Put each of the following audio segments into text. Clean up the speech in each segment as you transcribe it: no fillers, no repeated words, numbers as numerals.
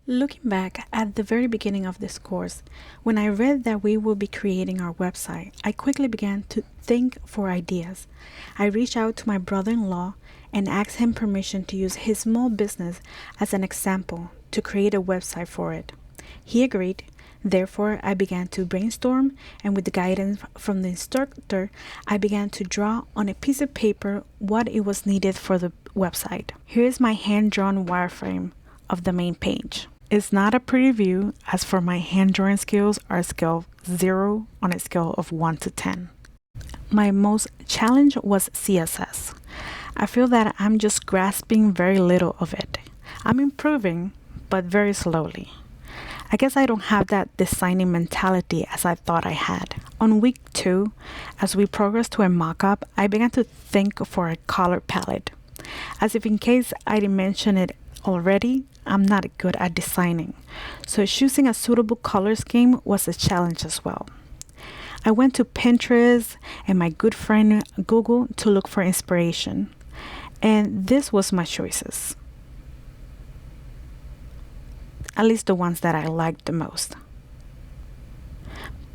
Looking back at the very beginning of this course, when I read that we will be creating our website, I quickly began to think for ideas. I reached out to my brother-in-law and asked him permission to use his small business as an example to create a website for it. He agreed. Therefore, I began to brainstorm, and with the guidance from the instructor, I began to draw on a piece of paper what it was needed for the website. Here is my hand-drawn wireframe of the main page. It's not a pretty view, as for my hand-drawing skills are a scale of 0 on a scale of 1 to 10. My most challenge was CSS. I feel that I'm just grasping very little of it. I'm improving, but very slowly. I guess I don't have that designing mentality as I thought I had. On week 2, as we progressed to a mock-up, I began to think for a color palette. As if in case I didn't mention it already, I'm not good at designing, so choosing a suitable color scheme was a challenge as well. I went to Pinterest and my good friend Google to look for inspiration, and this was my choices. At least the ones that I liked the most.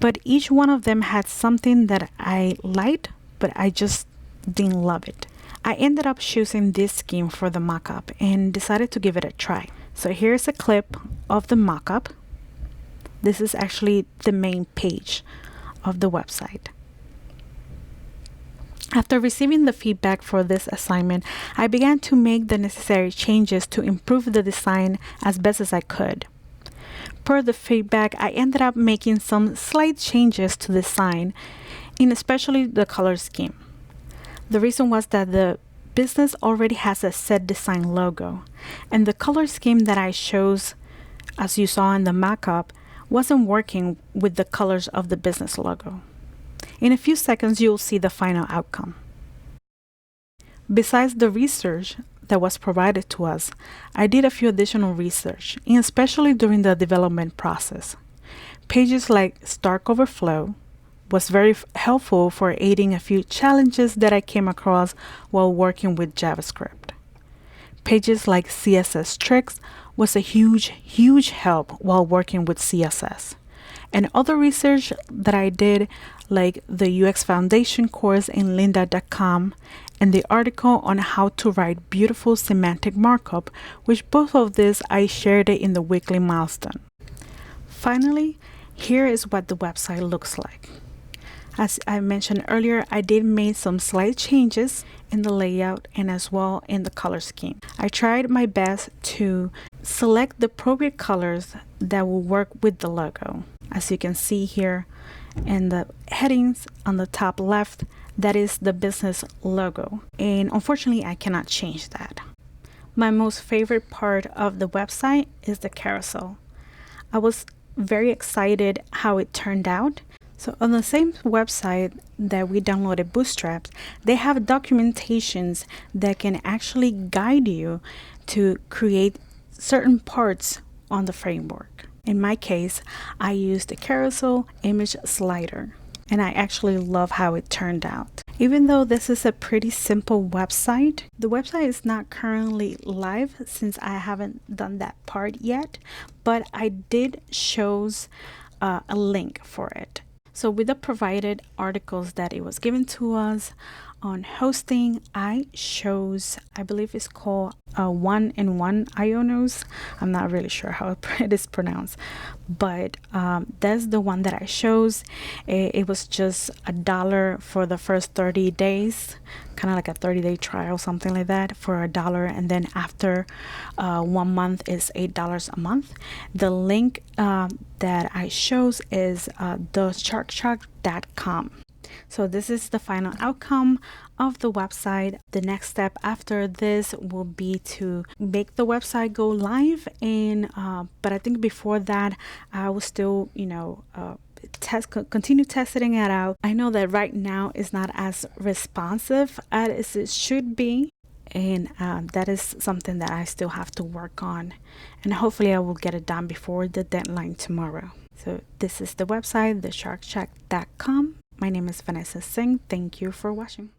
But each one of them had something that I liked, but I just didn't love it. I ended up choosing this scheme for the mockup and decided to give it a try. So here's a clip of the mockup. This is actually the main page of the website. After receiving the feedback for this assignment, I began to make the necessary changes to improve the design as best as I could. Per the feedback, I ended up making some slight changes to the design, in especially the color scheme. The reason was that the business already has a set design logo, and the color scheme that I chose, as you saw in the mock-up, wasn't working with the colors of the business logo. In a few seconds, you'll see the final outcome. Besides the research that was provided to us, I did a few additional research, and especially during the development process. Pages like Stack Overflow was very helpful for aiding a few challenges that I came across while working with JavaScript. Pages like CSS Tricks was a huge help while working with CSS. And other research that I did, like the UX Foundation course in lynda.com and the article on how to write beautiful semantic markup, which both of these I shared it in the weekly milestone. Finally, here is what the website looks like. As I mentioned earlier, I did make some slight changes in the layout and as well in the color scheme. I tried my best to select the appropriate colors that will work with the logo. As you can see here in the headings on the top left, that is the business logo. And unfortunately, I cannot change that. My most favorite part of the website is the carousel. I was very excited how it turned out. So on the same website that we downloaded Bootstraps, they have documentations that can actually guide you to create certain parts on the framework. In my case, I used the carousel image slider, and I actually love how it turned out. Even though this is a pretty simple website, the website is not currently live since I haven't done that part yet, but I did shows a link for it. So with the provided articles that it was given to us on hosting, I chose, I believe it's called 1-in-1 Ionos. I'm not really sure how it is pronounced, but that's the one that I chose. It was just $1 for the first 30 days, kind of like a 30-day trial, something like that, for $1. And then after 1 month is $8 a month. The link that I chose is thesharkchat.com. So this is the final outcome of the website. The next step after this will be to make the website go live, and but I think before that I will still continue testing it out. I know that right now is not as responsive as it should be, and that is something that I still have to work on, and hopefully I will get it done before the deadline tomorrow. So this is the website, thesharkchat.com. My name is Vanessa Singh. Thank you for watching.